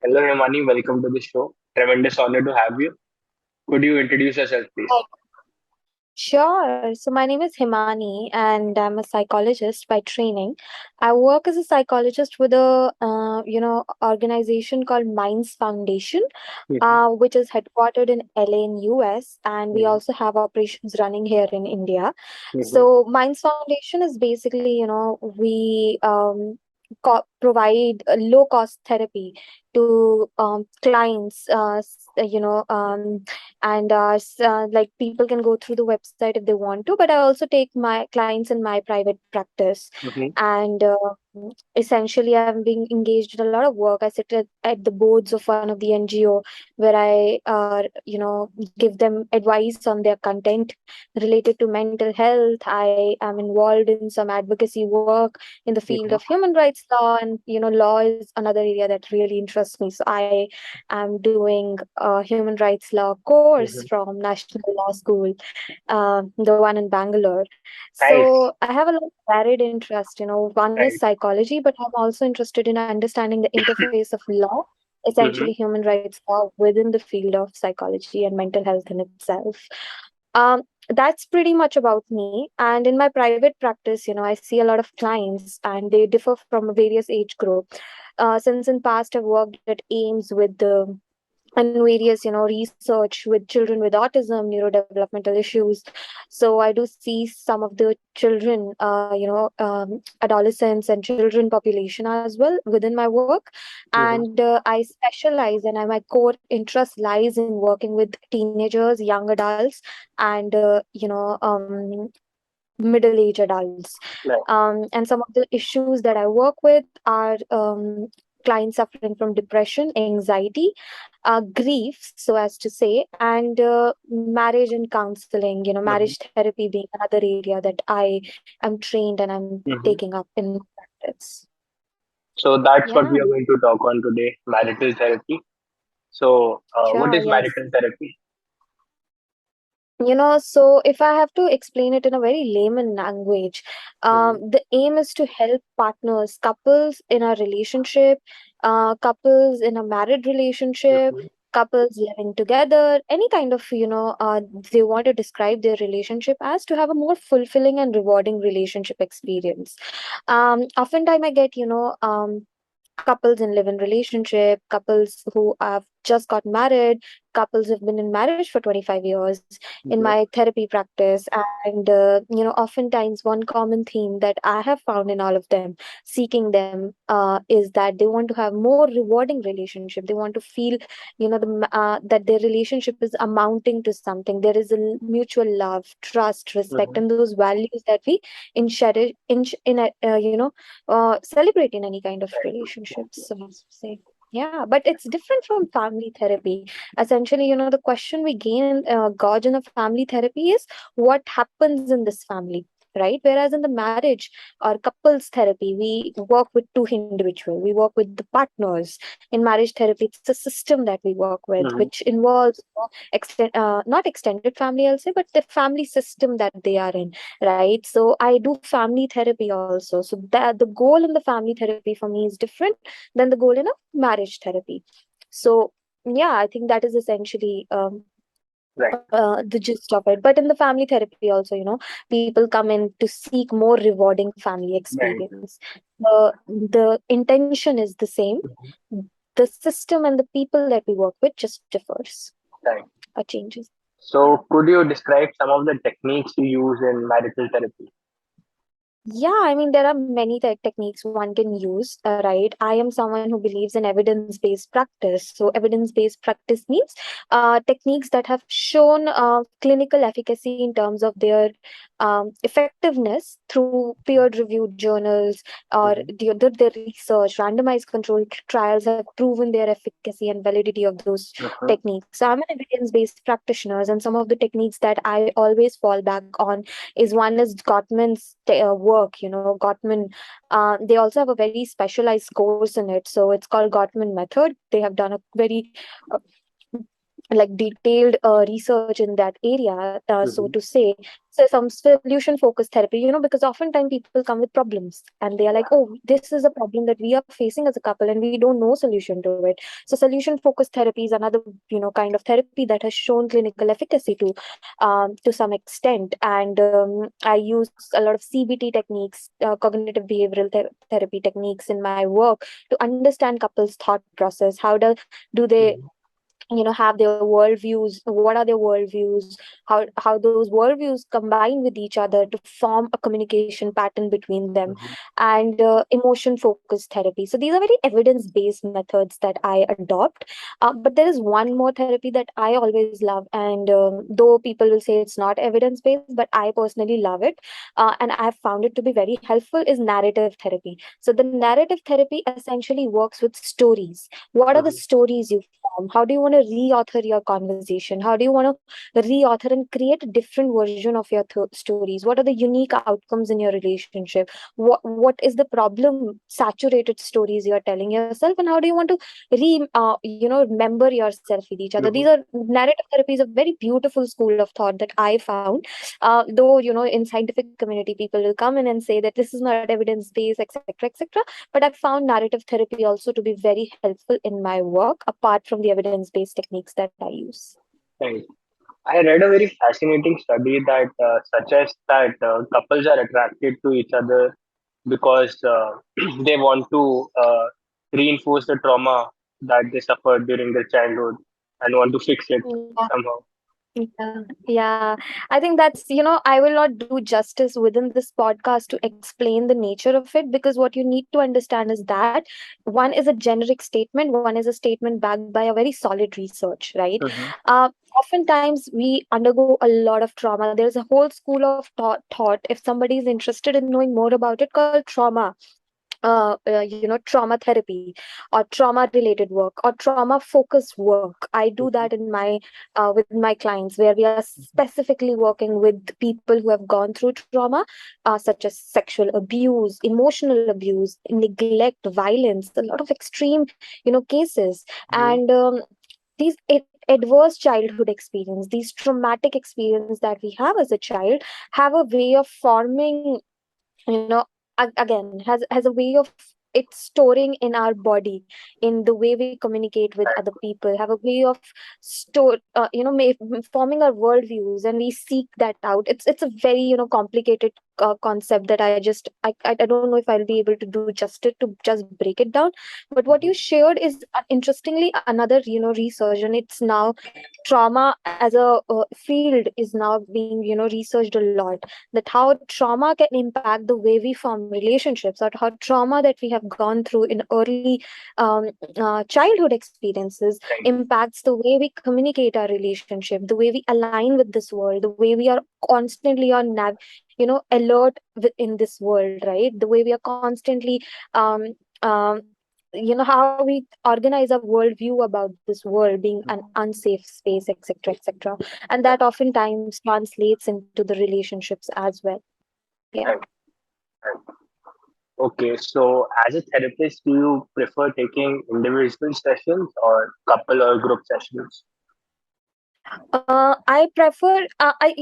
Hello, Hemani. Welcome to the show. Tremendous honor to have you. Could you introduce yourself, please? Sure. So my name is Himani, and I'm a psychologist by training. I work as a psychologist with a organization called Minds Foundation, Mm-hmm. which is headquartered in LA in US, and we also have operations running here in India. Mm-hmm. So Minds Foundation is basically, we provide a low cost therapy to clients, and like people can go through the website if they want to, but I also take my clients in my private practice. Mm-hmm. And essentially I'm being engaged in a lot of work. I sit at the boards of one of the NGO where I give them advice on their content related to mental health. I am involved in some advocacy work in the field Mm-hmm. of human rights law, and law is another area that really interests me. So I'm doing a human rights law course Mm-hmm. from National Law School, the one in Bangalore. Nice. So I have a lot of varied interest. One is Right. psychology, but I'm also interested in understanding the interface of law, Mm-hmm. essentially human rights law within the field of psychology and mental health in itself. That's pretty much about me. And in my private practice, I see a lot of clients and they differ from various age group. Since in past I've worked at AIMS with the and various research with children with autism, neurodevelopmental issues. So I do see some of the children, adolescents and children population as well within my work. Mm-hmm. And I specialize, and my core interest lies in working with teenagers, young adults, and middle age adults. Right. And some of the issues that I work with are clients suffering from depression, anxiety, grief, so as to say, and marriage and counseling, Mm-hmm. marriage therapy being another area that I am trained and I'm Mm-hmm. taking up in practice. So that's what Yeah, we are going to talk on today, marital therapy. So, what sure, is yes. marital therapy? So if I have to explain it in a very layman language, Mm-hmm. the aim is to help partners, couples in a relationship, couples in a married relationship, Mm-hmm. couples living together, any kind of, they want to describe their relationship as to have a more fulfilling and rewarding relationship experience. Oftentimes I get, couples in live-in relationship, couples who have just got married, couples who've been in marriage for 25 years in Mm-hmm. my therapy practice. And oftentimes one common theme that I have found in all of them seeking them is that they want to have more rewarding relationship. They want to feel that their relationship is amounting to something. There is a mutual love, trust, respect, Mm-hmm. and those values that we in share in a, celebrate in any kind of relationships. So say, yeah, but it's different from family therapy. Essentially, the question we gain gauge in a family therapy is what happens in this family, right? Whereas in the marriage or couples therapy, we work with two individuals, we work with the partners. In marriage therapy, it's a system that we work with, Mm-hmm. which involves not extended family, I'll say, but the family system that they are in, right? So I do family therapy also. So that the goal in the family therapy for me is different than the goal in a marriage therapy. So yeah, I think that is essentially Right. the gist of it. But in the family therapy also, people come in to seek more rewarding family Right. experience. The intention is the same. Mm-hmm. The system and the people that we work with just differs Right. or changes. So, could you describe some of the techniques you use in marital therapy? Yeah, I mean, there are many techniques one can use, right? I am someone who believes in evidence-based practice. So, evidence-based practice means techniques that have shown clinical efficacy in terms of their effectiveness through peer-reviewed journals or Mm-hmm. their research. Randomized controlled trials have proven their efficacy and validity of those Mm-hmm. techniques. So, I'm an evidence-based practitioner, and some of the techniques that I always fall back on is one is Gottman's work. Gottman, they also have a very specialized course in it. So it's called Gottman Method. They have done a very uh, like detailed research in that area, so Mm-hmm. to say. So some solution focused therapy, because oftentimes people come with problems and they are like, oh, this is a problem that we are facing as a couple and we don't know solution to it. So solution focused therapy is another, kind of therapy that has shown clinical efficacy to some extent. And I use a lot of CBT techniques, cognitive behavioral therapy techniques in my work to understand couples thought process. Do they Mm-hmm. have their worldviews, what are their worldviews, how those worldviews combine with each other to form a communication pattern between them. Mm-hmm. And emotion focused therapy, so these are very evidence based methods that I adopt. But there is one more therapy that I always love, and though people will say it's not evidence based, but I personally love it, and I have found it to be very helpful, is narrative therapy. So the narrative therapy essentially works with stories. What are the Mm-hmm. stories you form? How do you want to reauthor your conversation? How do you want to reauthor and create a different version of your stories? What are the unique outcomes in your relationship? What is the problem saturated stories you are telling yourself, and how do you want to remember yourself with each other? These Mm-hmm. are narrative therapy is a very beautiful school of thought that I found. Though in scientific community people will come in and say that this is not evidence based, etc., etc., but I found narrative therapy also to be very helpful in my work, apart from the evidence based techniques that I use. Right. I read a very fascinating study that suggests that couples are attracted to each other because they want to reinforce the trauma that they suffered during their childhood and want to fix it somehow. Yeah. I think that's, I will not do justice within this podcast to explain the nature of it, because what you need to understand is that one is a generic statement, one is a statement backed by a very solid research, right? Mm-hmm. Uh, Oftentimes we undergo a lot of trauma. There's a whole school of thought, if somebody is interested in knowing more about it, called trauma therapy or trauma related work or trauma focused work. I do Mm-hmm. that in my with my clients, where we are specifically working with people who have gone through trauma, such as sexual abuse, emotional abuse, neglect, violence, a lot of extreme cases. Mm-hmm. And these adverse childhood experience, these traumatic experience that we have as a child, have a way of forming, you know again, has a way of it storing in our body, in the way we communicate with other people, have a way of forming our worldviews, and we seek that out. It's a very complicated concept that I don't know if I'll be able to do justice to just break it down. But what you Mm-hmm. shared is interestingly another research, and it's now trauma as a field is now being researched a lot, that how trauma can impact the way we form relationships, or how trauma that we have gone through in early um, childhood experiences Right. impacts the way we communicate our relationship, the way we align with this world, the way we are constantly on alert in this world, right? The way we are constantly um, um, how we organize our worldview about this world being an unsafe space, etc., etc., and that oftentimes translates into the relationships as well. Yeah. Right. Right. Okay, so as a therapist, do you prefer taking individual sessions or couple or group sessions? I prefer, I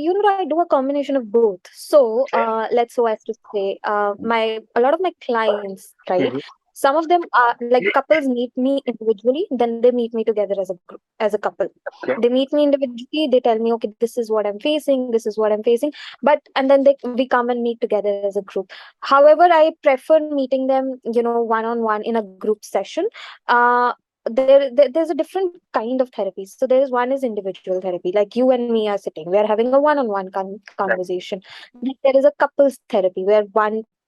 do a combination of both. So, Okay. let's so as to say, a lot of my clients, right? Mm-hmm. Some of them are like couples meet me individually, then they meet me together as a group, as a couple. Okay. They meet me individually, they tell me, okay, this is what I'm facing, this is what I'm facing, and then we come and meet together as a group. However, I prefer meeting them, one on one in a group session. Uh, there's a different kind of therapy. So there is one is individual therapy, like you and me are sitting, we are having a one-on-one Right. conversation. Then there is a couples therapy, where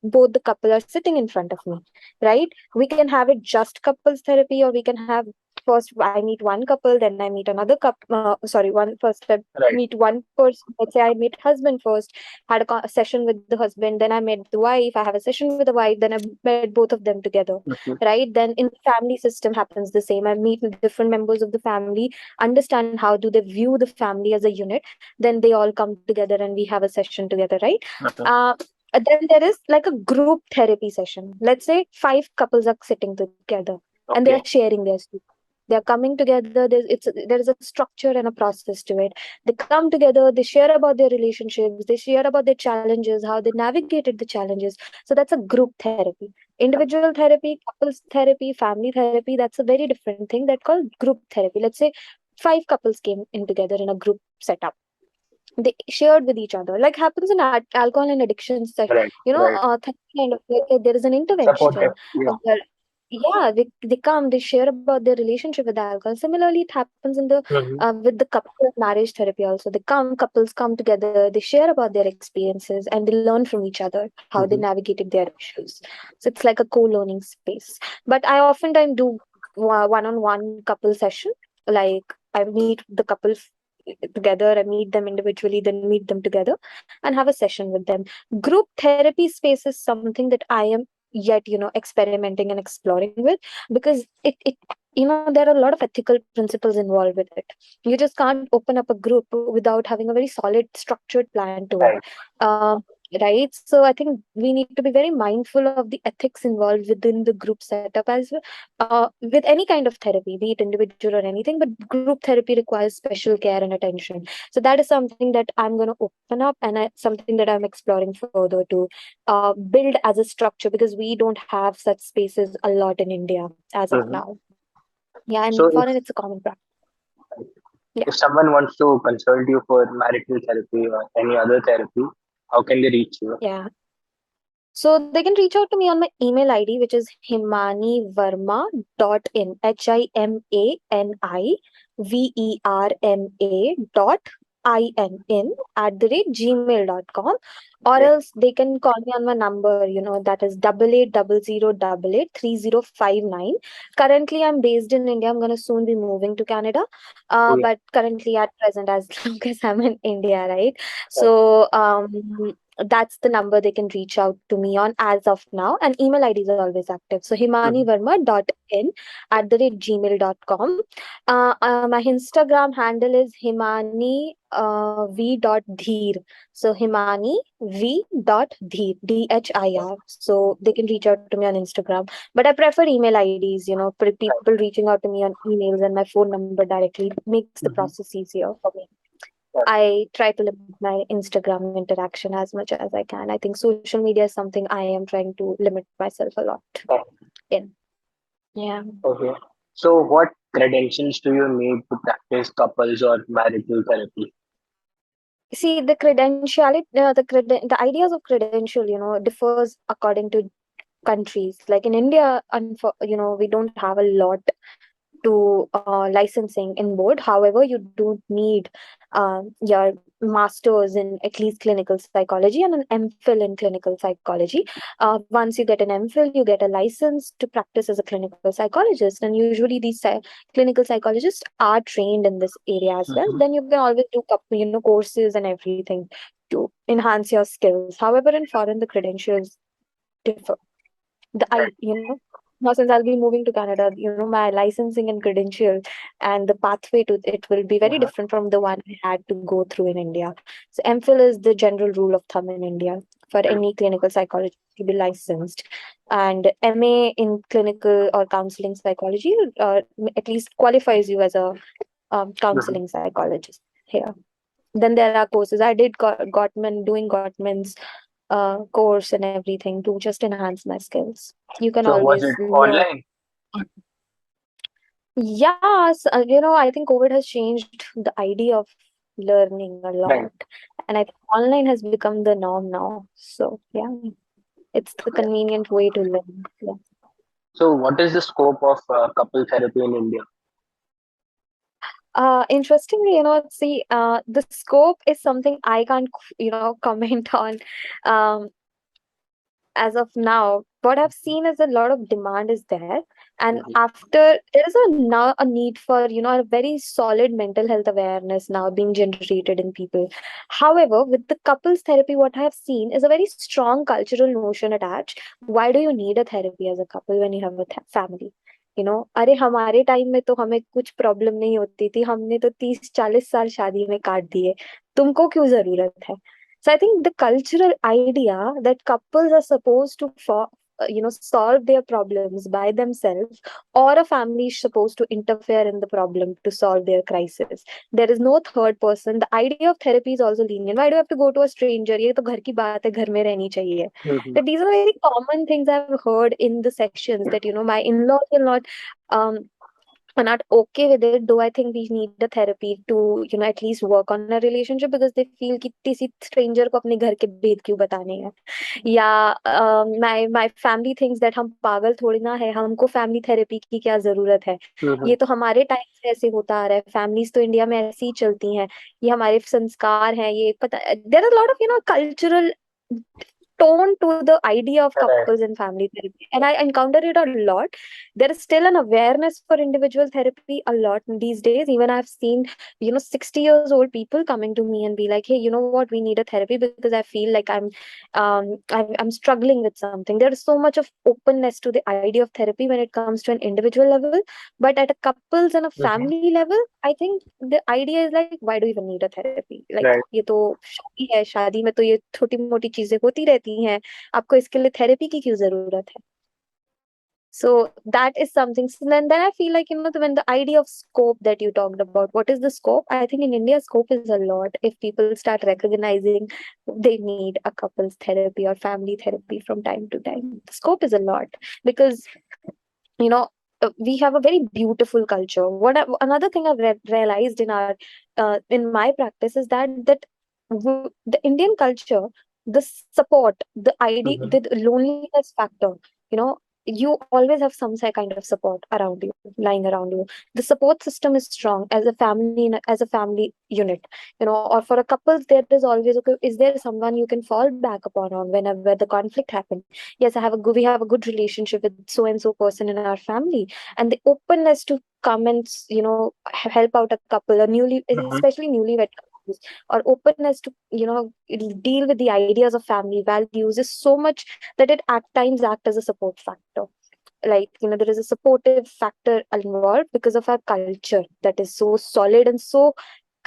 both the couple are sitting in front of me, right? We can have it just couples therapy, or we can have, first I meet one couple, then I meet another couple, sorry, one first I Right. meet one person. Let's say I meet husband first, had a session with the husband, then I met the wife, I have a session with the wife, then I met both of them together, Mm-hmm. right? Then in the family system happens the same. I meet with different members of the family, understand how do they view the family as a unit, then they all come together and we have a session together, right? Uh-huh. uh, then there is like a group therapy session. Let's say 5 couples are sitting together and they are Okay. sharing their story. They are coming together. There is a structure and a process to it. They come together. They share about their relationships. They share about their challenges, how they navigated the challenges. So that's a group therapy. Individual therapy, couples therapy, family therapy. That's a very different thing. That called group therapy. Let's say 5 couples came in together in a group setup. They shared with each other, like happens in alcohol and addiction Right, right. kind of like, there is an intervention Supportive. Yeah. where, yeah, they come, they share about their relationship with alcohol. Similarly, it happens in the Hmm. with the couple marriage therapy also. Couples come together, they share about their experiences, and they learn from each other how they Hmm. navigated their issues. So it's like a co-learning space. But I oftentimes do one-on-one couple session. Like, I meet the couple together, I meet them individually, then meet them together and have a session with them. Group therapy space is something that I am yet, experimenting and exploring with, because it there are a lot of ethical principles involved with it. You just can't open up a group without having a very solid structured plan to it. Right. um, right, so I think we need to be very mindful of the ethics involved within the group setup as well. With any kind of therapy, be it individual or anything, but group therapy requires special care and attention. So that is something that I'm going to open up, and something that I'm exploring further to build as a structure, because we don't have such spaces a lot in India as of Hmm. now. Yeah, and So in foreign, it's a common practice. Yeah. if someone wants to consult you for marital therapy or any other therapy, how can they reach you? Yeah. So they can reach out to me on my email ID, which is himanivarma.in, HIMANIVERMA .in @gmail.com. Or Okay. else they can call me on my number, that is 8800883059. Currently, I'm based in India. I'm going to soon be moving to Canada. Oh, yeah. But currently, at present, as long as I'm in India, right? Right. So that's the number they can reach out to me on as of now. And email ID is always active. So Mhm. himanivarma.in @gmail.com. My Instagram handle is himani v.dheer. So himani v.dheer, DHIR. So they can reach out to me on Instagram. But I prefer email IDs, people reaching out to me on emails and my phone number directly makes the Mhm. process easier for me. Right. I try to limit my Instagram interaction as much as I can. I think social media is something I am trying to limit myself a lot Right. in. Yeah. Okay. So, what credentials do you need to practice couples or marital therapy? See, the credentiality, the ideas of credential, differs according to countries. Like in India, we don't have a lot to licensing in board. However, you do need your master's in at least clinical psychology and an MPhil in clinical psychology. Once you get an MPhil, you get a license to practice as a clinical psychologist. And usually, these clinical psychologists are trained in this area as well. Mhm. Then you can always do courses and everything to enhance your skills. However, in foreign, the credentials differ. the I you know Now, since I'll be moving to Canada, my licensing and credential and the pathway to it will be very Uh-huh. different from the one I had to go through in India. So MPhil is the general rule of thumb in India for Right. any clinical psychologist to be licensed, and MA in clinical or counseling psychology at least qualifies you as a Mhm. counseling psychologist here. Then there are courses. I did Gottman's course and everything to just enhance my skills. You can So, was always it learn. online? Yes, I think COVID has changed the idea of learning a lot, Right. and I think online has become the norm now. So yeah, it's the convenient way to learn. Yeah. So, what is the scope of couple therapy in India? Interestingly, see, the scope is something I can't, comment on. Um, as of now, what I've seen is a lot of demand is there, and Mhm. after there is now a need for a very solid mental health awareness now being generated in people. However, with the couples therapy, what I have seen is a very strong cultural notion attached. Why do you need a therapy as a couple when you have a family? अरे हमारे time में तो हमें कुछ problem नहीं होती थी, हमने तो 30-40 साल शादी में काट दिए, तुमको क्यों जरूरत है? So I think the cultural idea that couples are supposed to solve their problems by themselves, or a family is supposed to interfere in the problem to solve their crisis. There is no third person. The idea of therapy is also lenient. Why do I have to go to a stranger? ये तो घर की बात है, घर में रहनी चाहिए. Mhm. That these are very common things I've heard in the sessions, that my in-laws will not um are not okay with it, though I think we need a therapy to at least work on a relationship, because they feel कि किसी stranger को अपने घर के भेद क्यों बताने हैं. या my family thinks that हम पागल थोड़ी ना है, हमको फैमिली थेरेपी की क्या जरूरत है. Mhm. ये तो हमारे टाइम से ऐसे होता आ रहा है, फैमिलीज तो इंडिया में ऐसी ही चलती हैं, ये हमारे संस्कार हैं, ये पता. There are lot of cultural tone to the idea of Right. couples and family therapy, and I encounter it a lot. There is still an awareness for individual therapy a lot these days. Even I've seen 60 years old people coming to me and be like, hey, you know what, we need a therapy because I feel like I'm struggling with something. There is so much of openness to the idea of therapy when it comes to an individual level, but at a couples and a Mhm. family level, I think the idea is like, why do you even need a therapy? Like, Right. ये तो शादी है, शादी में तो ये छोटी मोटी चीजें होती रहती हैं, आपको इसके लिए थेरेपी की क्यों जरूरत है? So that is something. So then I feel like, when the idea of scope that you talked about, what is the scope? I think in India, scope is a lot. If people start recognizing they need a couples therapy or family therapy from time to time, the scope is a lot, because, you know, we have a very beautiful culture. Another thing I've realized in my practice is that the Indian culture, the support, the idea, Mhm. the loneliness factor, you know, you always have some kind of support around you, lying around you. The support system is strong as a family, as a family unit, or for a couple, there is always, okay, is there someone you can fall back upon on whenever the conflict happens? Yes, we have a good relationship with so and so person in our family, and the openness to come and help out a couple, or Mhm. especially newlywed couples, or openness to deal with the ideas of family values is so much that it at times act as a support factor. Like, there is a supportive factor involved because of our culture that is so solid and so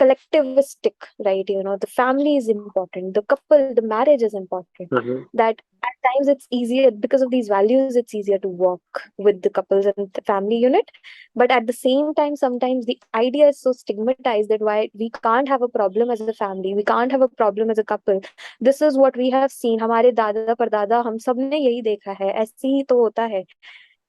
collectivistic, right? The family is important, the couple, the marriage is important, Mhm. that at times it's easier because of these values, it's easier to work with the couples and the family unit. But at the same time, sometimes the idea is so stigmatized that why we can't have a problem as a family, we can't have a problem as a couple. This is what we have seen, हमारे दादा परदादा हम सब ने यही देखा है, ऐसे ही तो होता है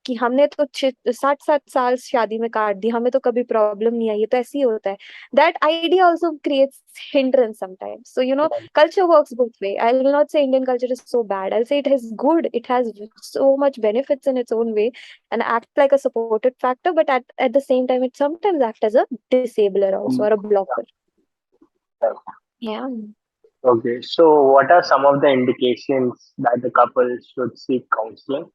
कि हमने तो 60-60 साल शादी में काट दी, हमें तो कभी प्रॉब्लम नहीं आई, ये तो ऐसे ही होता है. That idea also creates hindrance sometimes. So, Right. culture works both way. I will not say Indian culture is so bad. I'll say it is good. It has so much benefits in its own way and act like a supported factor, but at the same time, it sometimes act as a disabler also, or a blocker. Right. Yeah. Okay. So, what are some of the indications that the couple should seek counseling?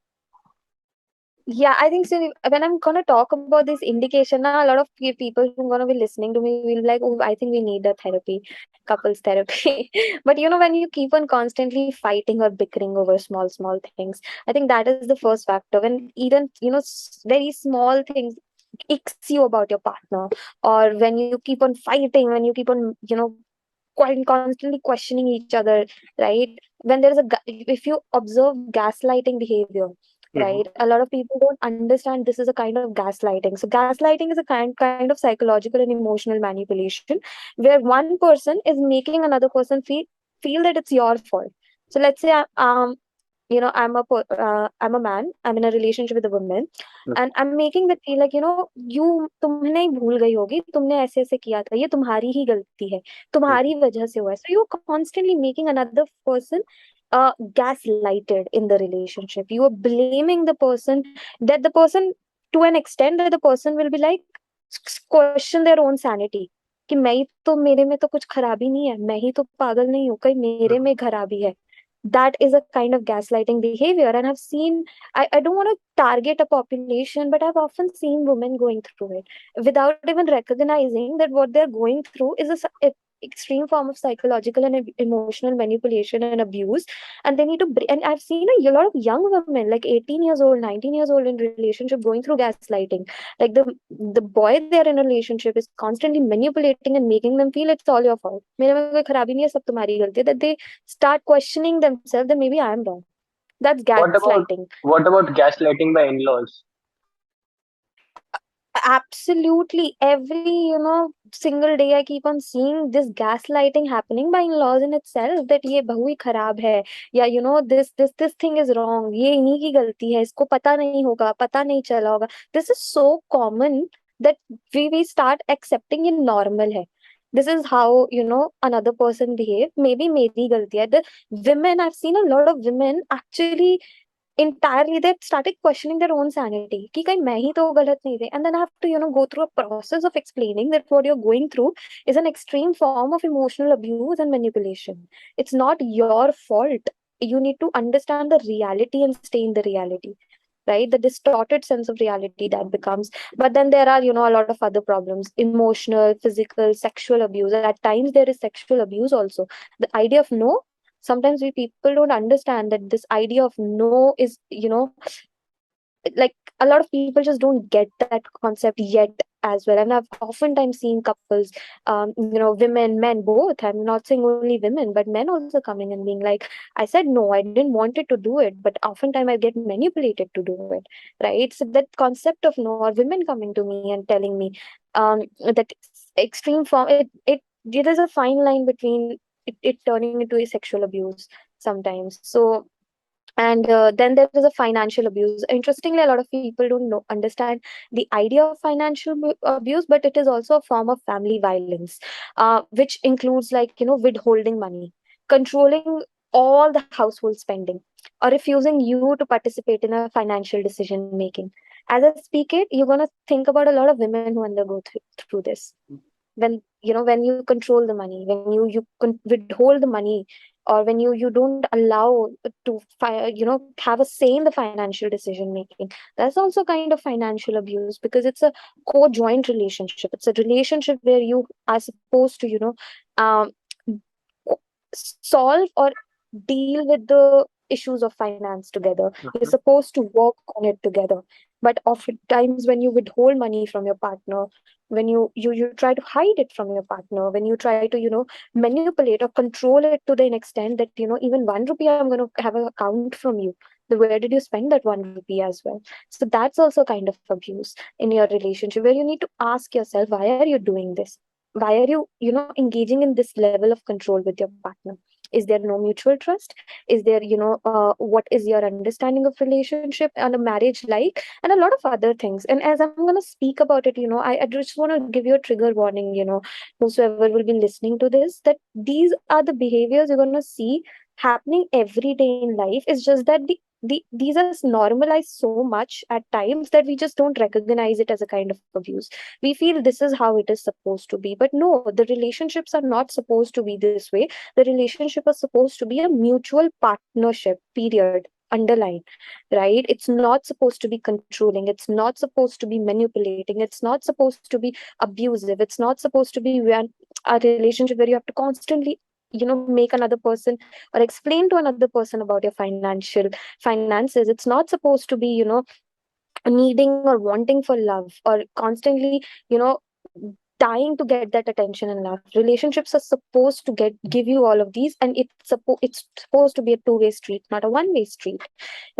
Yeah, I think so. When I'm gonna talk about this indication, now a lot of people who are gonna be listening to me will be like, "Oh, I think we need a therapy, couples therapy." But when you keep on constantly fighting or bickering over small things, I think that is the first factor. When even very small things icks you about your partner, or when you keep on fighting, when you keep on quite constantly questioning each other, right? When there is if you observe gaslighting behavior, Mhm. right, a lot of people don't understand this is a kind of gaslighting. So gaslighting is a kind of psychological and emotional manipulation, where one person is making another person feel that it's your fault. So let's say I'm a man, I'm in a relationship with a woman, and I'm making that feel like, you तुमने ही भूल गई होगी, तुमने ऐसे ऐसे किया था, ये तुम्हारी ही गलती है, तुम्हारी वजह से हुआ है. So you're constantly making another person gaslighted in the relationship. You are blaming the person, that the person, to an extent, that the person will be like, question their own sanity, कि मैं ही तो, मेरे में तो कुछ खराबी नहीं है, मैं ही तो पागल नहीं हूँ, कहीं मेरे Mhm. में खराबी है. That is a kind of gaslighting behavior, and I've seen, I don't want to target a population, but I've often seen women going through it without even recognizing that what they're going through is extreme form of psychological and emotional manipulation and abuse, and they need to and I've seen a lot of young women like 18 years old, 19 years old in relationship going through gaslighting. Like the boy they're in a relationship is constantly manipulating and making them feel it's all your fault, मेरे में कोई खराबी नहीं है, सब तुम्हारी गलती है, that they start questioning themselves that maybe I am wrong, That's What about gaslighting. gaslighting by in-laws? Absolutely. Every, single day I keep on seeing this gaslighting happening by in-laws in itself, that ये बहू ही खराब है, या this thing is wrong, ये इन्हीं की गलती है, इसको पता नहीं होगा, पता नहीं चला होगा. This is so common that we start accepting it normal है. This is how, another person behave. Maybe मेरी गलती है. The women, I've seen a lot of women actually entirely they started questioning their own sanity कि कहीं मैं ही तो गलत नहीं थी, and then I have to go through a process of explaining that what you're going through is an extreme form of emotional abuse and manipulation. It's not your fault. You need to understand the reality and stay in the reality, right? The distorted sense of reality that becomes. But then there are a lot of other problems: emotional, physical, sexual abuse. At times there is sexual abuse also. The idea of no, sometimes we people don't understand that this idea of no is, like, a lot of people just don't get that concept yet as well. And I've oftentimes seen couples, women, men, both. I'm not saying only women, but men also coming and being like, I said no, I didn't want it to do it, but oftentimes I get manipulated to do it, right? So that concept of no, or women coming to me and telling me that extreme form, it is a fine line between it turning into a sexual abuse sometimes. So, and then there is a financial abuse. Interestingly, a lot of people don't know understand the idea of financial abuse, but it is also a form of family violence, which includes, like, withholding money, controlling all the household spending, or refusing you to participate in a financial decision making. As I speak it, you're going to think about a lot of women who undergo through this. When you control the money, when you withhold the money, or when you don't allow to have a say in the financial decision making, that's also kind of financial abuse, because it's a co-joint relationship. It's a relationship where you are supposed to um, solve or deal with the issues of finance together. You're Mhm. supposed to work on it together. But oftentimes when you withhold money from your partner, when you try to hide it from your partner, when you try to manipulate or control it to the extent that even 1 rupee I'm going to have an account from you, then where did you spend that 1 rupee as well? So that's also kind of abuse in your relationship, where you need to ask yourself, why are you doing this? Why are you engaging in this level of control with your partner? Is there no mutual trust? Is there what is your understanding of relationship and a marriage like, and a lot of other things. And as I'm going to speak about it, I just want to give you a trigger warning, whosoever will be listening to this, that these are the behaviors you're going to see happening every day in life. It's just that these are normalized so much at times that we just don't recognize it as a kind of abuse. We feel this is how it is supposed to be, but no, the relationships are not supposed to be this way. The relationship is supposed to be a mutual partnership, period, underline, right? It's not supposed to be controlling, it's not supposed to be manipulating, it's not supposed to be abusive, it's not supposed to be a relationship where you have to constantly make another person or explain to another person about your finances. It's not supposed to be needing or wanting for love, or constantly you know dying to get that attention and love. Relationships are supposed to give you all of these, and it's supposed to be a two-way street, not a one-way street,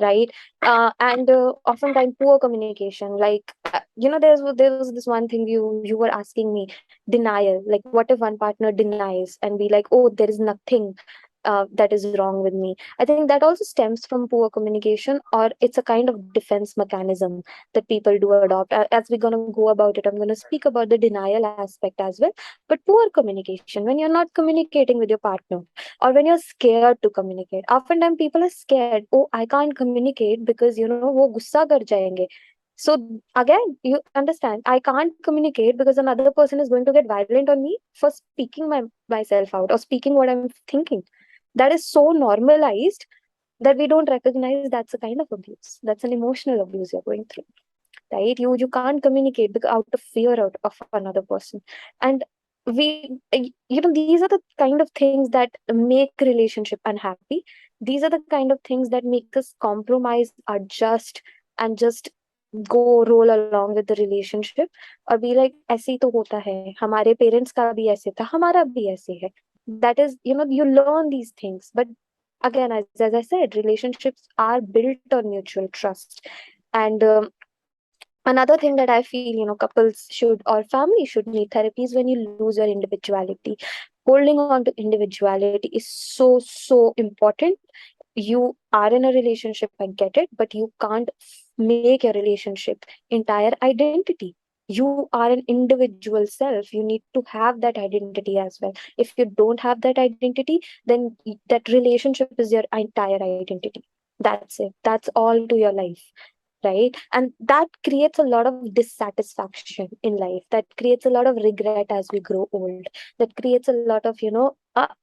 right? And oftentimes poor communication, like there was this one thing you were asking me: denial. Like, what if one partner denies and be like, oh, there is nothing that is wrong with me? I think that also stems from poor communication, or it's a kind of defense mechanism that people do adopt. As we're going to go about it, I'm going to speak about the denial aspect as well. But poor communication, when you're not communicating with your partner, or when you're scared to communicate. Oftentimes people are scared, oh, I can't communicate because वो गुस्सा कर जाएंगे. So again, you understand, I can't communicate because another person is going to get violent on me for speaking myself out, or speaking what I'm thinking. That is so normalized that we don't recognize that's a kind of abuse. That's an emotional abuse you're going through, right? You can't communicate because out of fear of another person. And these are the kind of things that make relationship unhappy. These are the kind of things that make us compromise, adjust, and just go roll along with the relationship, or be like, ऐसे ही तो होता है, हमारे parents का भी ऐसे था, हमारा भी ऐसे है. That is, you learn these things, but again, as I said, relationships are built on mutual trust. And another thing that I feel, couples should or family should need therapy is when you lose your individuality. Holding on to individuality is so important. You are in a relationship, I get it, but you can't make your relationship entire identity. You are an individual self. You need to have that identity as well. If you don't have that identity, then that relationship is your entire identity. That's it. That's all to your life, right? And that creates a lot of dissatisfaction in life, that creates a lot of regret as we grow old, that creates a lot of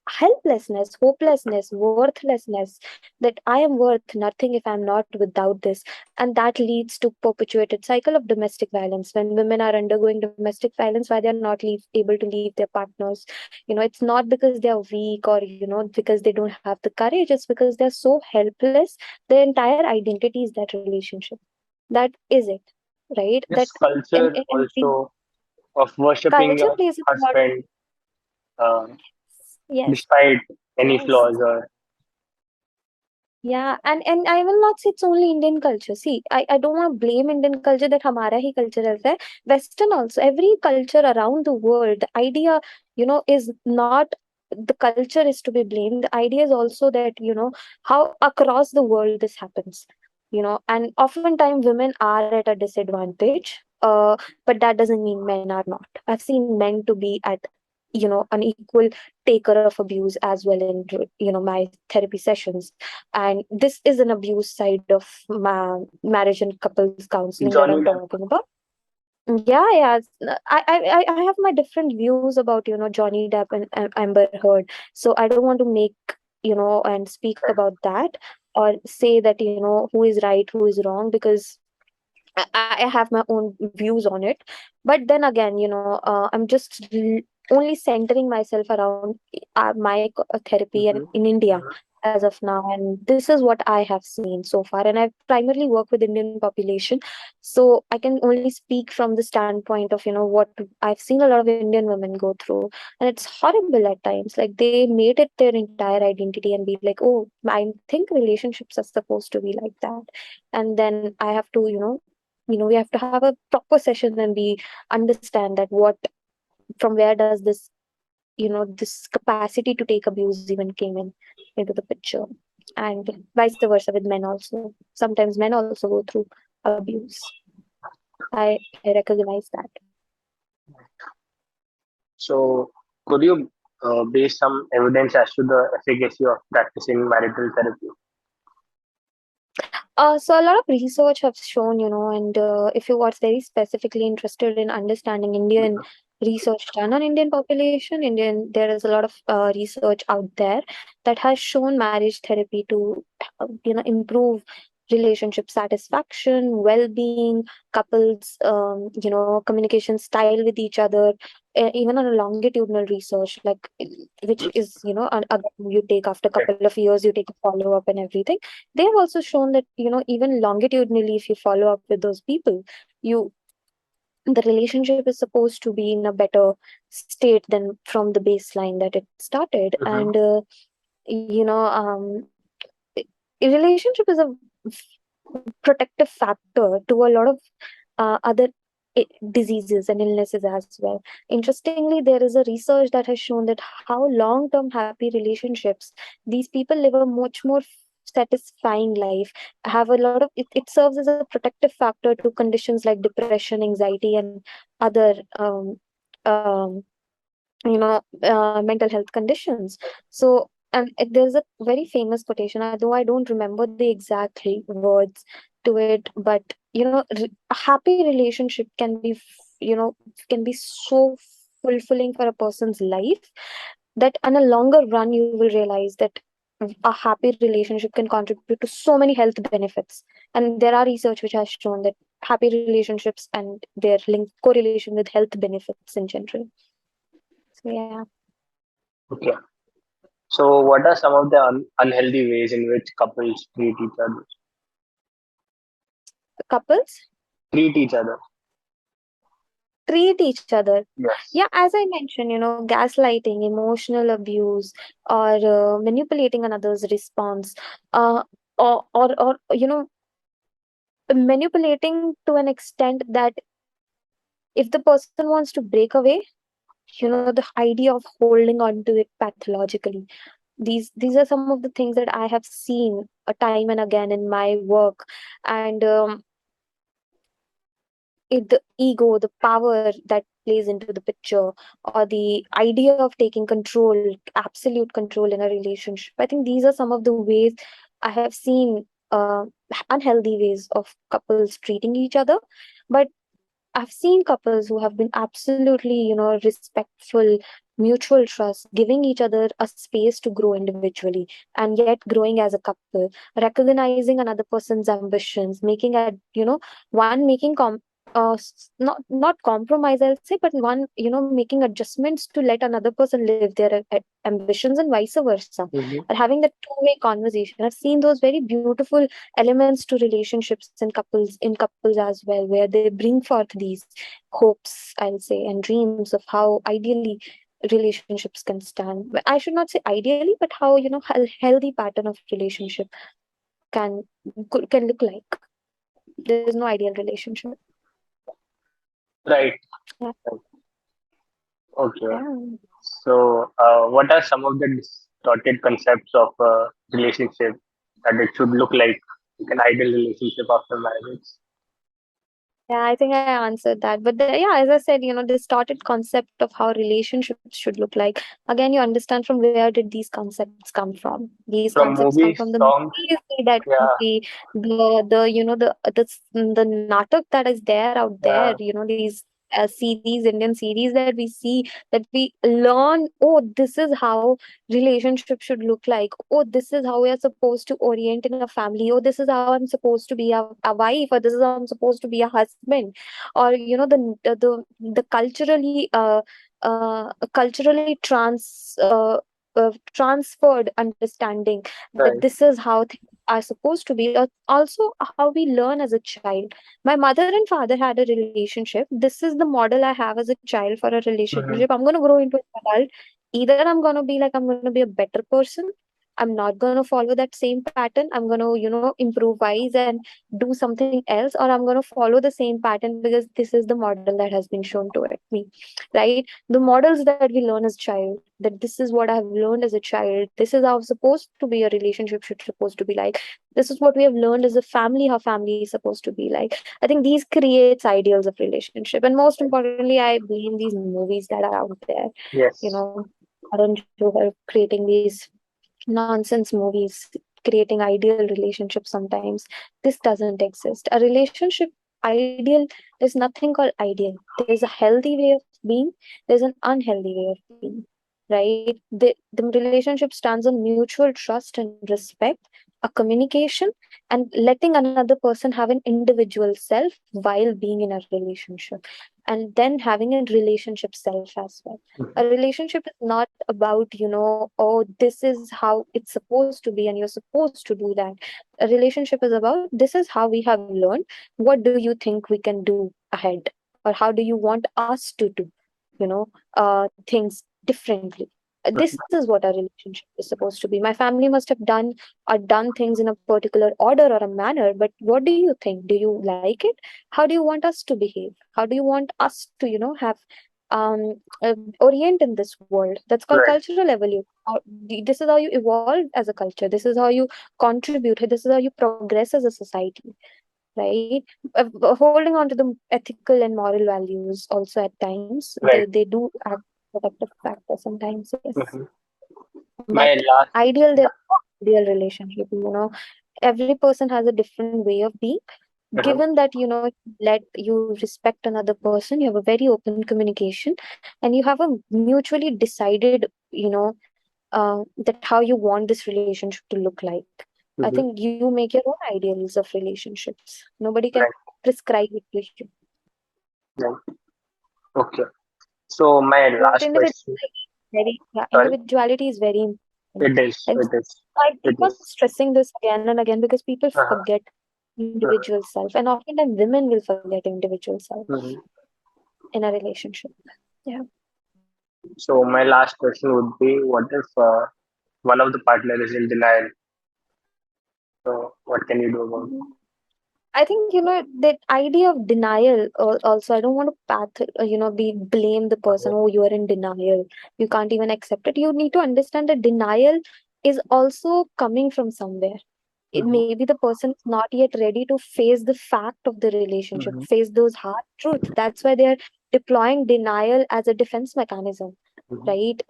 helplessness, hopelessness, worthlessness, that I am worth nothing if I'm not without this. And that leads to perpetuated cycle of domestic violence. When women are undergoing domestic violence, why they're not able to leave their partners, it's not because they're weak, or because they don't have the courage. It's because they're so helpless. Their entire identity is that relationship. That is it, right? That This culture the also of worshipping culture your plays a lot. husband uh, Yes, despite any yes. flaws or Yeah, and I will not say it's only Indian culture. See, I don't want to blame Indian culture that हमारा ही culture ऐसा है. Western also, every culture around the world, the idea, is not the culture is to be blamed. The idea is also that, how across the world this happens, and oftentimes women are at a disadvantage. But that doesn't mean men are not. I've seen men to be at, an equal taker of abuse as well in, my therapy sessions. And this is an abuse side of marriage and couples counseling that I'm Johnny Depp. talking about. Yeah, yeah. I have my different views about, Johnny Depp and Amber Heard. So I don't want to make, and speak about that, or say that, who is right, who is wrong, because I have my own views on it. But then again, I'm just only centering myself around my therapy and Mhm. in India as of now. And this is what I have seen so far. And I primarily work with Indian population. So I can only speak from the standpoint of, what I've seen a lot of Indian women go through. And it's horrible at times. Like they made it their entire identity and be like, oh, I think relationships are supposed to be like that. And then I have to, we have to have a proper session and we understand that what from where does this this capacity to take abuse even came into the picture. And vice versa with men also. Sometimes men also go through abuse. I recognize that. So, could you base some evidence as to the efficacy of practicing marital therapy? So a lot of research have shown, and if you are very specifically interested in understanding Indian research done on Indian population, there is a lot of research out there that has shown marriage therapy to, improve relationship satisfaction, well-being, couples, communication style with each other, even on a longitudinal research, like which is, you take after a Okay. couple of years, you take a follow-up and everything. They have also shown that, even longitudinally, if you follow up with those people, you the relationship is supposed to be in a better state than from the baseline that it started. Mm-hmm. And i- a relationship is a protective factor to a lot of other diseases and illnesses as well. Interestingly, there is a research that has shown that how long-term happy relationships, these people live a much more satisfying life, have a lot of it serves as a protective factor to conditions like depression, anxiety, and other um, mental health conditions. So, and there's a very famous quotation, although I don't remember the exact words to it, but a happy relationship can be can be so fulfilling for a person's life, that on a longer run you will realize that a happy relationship can contribute to so many health benefits. And there are research which has shown that happy relationships and their link correlation with health benefits in general. So yeah. Okay. So, what are some of the unhealthy ways in which couples treat each other? Couples. Treat each other. treat each other. Yes. Yeah, as I mentioned, gaslighting, emotional abuse, or manipulating another's response, uh, or manipulating to an extent that if the person wants to break away, the idea of holding on to it pathologically. These are some of the things that I have seen time and again in my work. And the ego, the power that plays into the picture, or the idea of taking control, absolute control in a relationship. I think these are some of the ways I have seen unhealthy ways of couples treating each other. But I've seen couples who have been absolutely, respectful, mutual trust, giving each other a space to grow individually and yet growing as a couple, recognizing another person's ambitions, making a, one making not compromise, I'll say, but one, making adjustments to let another person live their ambitions and vice versa, Mm-hmm. or having that two-way conversation. I've seen those very beautiful elements to relationships in couples as well, where they bring forth these hopes, I'll say, and dreams of how ideally relationships can stand. But I should not say ideally, but how, healthy pattern of relationship can can look like. There's no ideal relationship. Right. Yeah. Okay. Yeah. So, what are some of the distorted concepts of a relationship that it should look like an ideal relationship after marriage? Yeah, I think I answered that. But yeah, as I said, distorted concept of how relationships should look like. Again, you understand from where did these concepts come from? These From concepts come movies, from the songs, movies that we yeah, see, the natak that is there out there, yeah, these Indian series that we see, that we learn, oh, this is how relationship should look like. Oh, this is how we are supposed to orient in a family. Oh, this is how I'm supposed to be a wife, or this is how I'm supposed to be a husband. Or the culturally transferred understanding that right. this is how things are supposed to be. Also, how we learn as a child. My mother and father had a relationship. This is the model I have as a child for a Mm-hmm. relationship. I'm going to grow into an adult. Either I'm going to be like, I'm going to be a better person. I'm not going to follow that same pattern. I'm going to, improvise and do something else, or I'm going to follow the same pattern because this is the model that has been shown to me, right? The models that we learn as child, that this is what I've learned as a child, this is how supposed to be a relationship should supposed to be like, this is what we have learned as a family, how family is supposed to be like. I think these creates ideals of relationship, and most importantly, I blame these movies that are out there, you Yes. know Karan Johar creating these nonsense movies, creating ideal relationships sometimes. This doesn't exist. A relationship ideal, there's nothing called ideal. There's a healthy way of being, there's an unhealthy way of being. Right? The relationship stands on mutual trust and respect, a communication, and letting another person have an individual self while being in a relationship. And then having a relationship self as well. A Mhm. relationship is not about, oh, this is how it's supposed to be and you're supposed to do that. A relationship is about, this is how we have learned. What do you think we can do ahead, or how do you want us to do, things differently? This is what a relationship is supposed to be. My family must have done things in a particular order or a manner, but what do you think? Do you like it? How do you want us to behave? How do you want us to, have orient in this world? That's called Right. cultural evolution. This is how you evolve as a culture. This is how you contribute. This is how you progress as a society, right? Holding on to the ethical and moral values also at times, they Right. they do act protective factor sometimes, yes. Mhm. But My last, ideal, yeah. there's no ideal relationship. Every person has a different way of being. Uh-huh. Given that, let you respect another person, you have a very open communication, and you have a mutually decided, that how you want this relationship to look like. I Mm-hmm. think you make your own ideals of relationships. Nobody can Right. prescribe it to you. Right. Okay. So my But last question. Sorry. individuality is very important. It is. And It is. I It keep on is. stressing this again and again because people Uh-huh. forget individual self, and oftentimes women will forget individual self. Mm-hmm. in a relationship. Yeah. So my last question would be, what if one of the partner is in denial? So what can you do about it? Mhm. I think, that idea of denial also, I don't want to be blame the person, oh, you are in denial. You can't even accept it. You need to understand that denial is also coming from somewhere. Mhm, Maybe the person is not yet ready to face the fact of the relationship, mhm, face those hard truths. That's why they're deploying denial as a defense mechanism, mhm, right?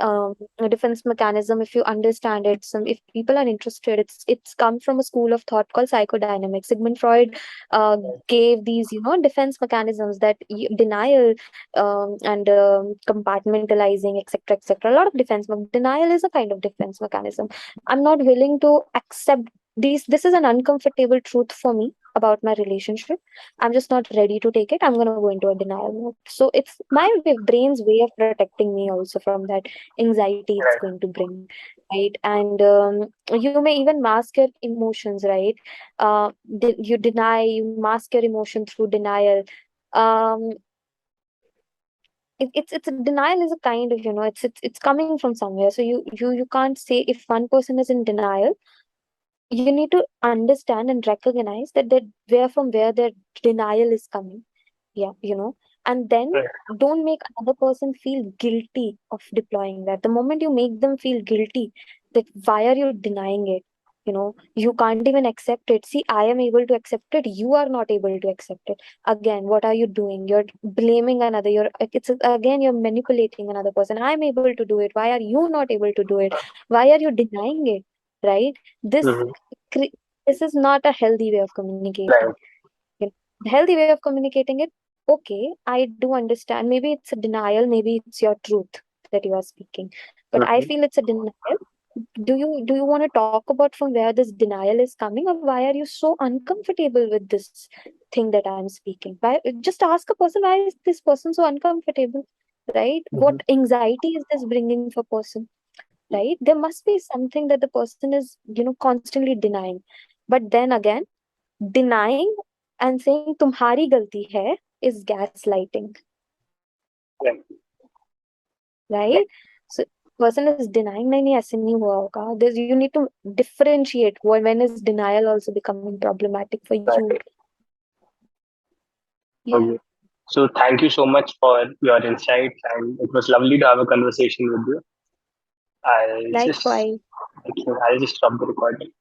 A defense mechanism, if you understand it, if people are interested, it's come from a school of thought called psychodynamics. Sigmund Freud gave these, defense mechanisms, that denial, and compartmentalizing, etc., etc. A lot of denial is a kind of defense mechanism. I'm not willing to accept these. This is an uncomfortable truth for me about my relationship. I'm just not ready to take it. I'm going to go into a denial mode. So it's my brain's way of protecting me also from that anxiety it's right. going to bring, right? And you may even mask your emotions, right? You deny, you mask your emotion through denial. um it's a denial is a kind of, it's coming from somewhere. So you can't say, if one person is in denial, you need to understand and recognize that where their denial is coming. Yeah, and then Right. don't make another person feel guilty of deploying that. The moment you make them feel guilty, that why are you denying it, you can't even accept it. See, I am able to accept it, you are not able to accept it. Again, what are you doing? You're blaming another. It's again, you're manipulating another person. I'm able to do it, why are you not able to do it? Why are you denying it, right? this Mhm, cre- this is not a healthy way of communicating. right. The healthy way of communicating it, okay, I do understand. Maybe it's a denial, maybe it's your truth that you are speaking. But I Mhm, feel it's a denial. Do you want to talk about from where this denial is coming, or why are you so uncomfortable with this thing that I'm speaking? Why, just ask a person, why is this person so uncomfortable? Right? What mhm, anxiety is this bringing for person? Right? There must be something that the person is, constantly denying. But then again, denying and saying तुम्हारी गलती है is gaslighting, right. right? So person is denying, नहीं नहीं ऐसे नहीं हुआ होगा. There's, you need to differentiate when is denial also becoming problematic for you. Right. Yeah. Okay. So thank you so much for your insights, and it was lovely to have a conversation with you. I'll just Likewise. I'll just stop the recording.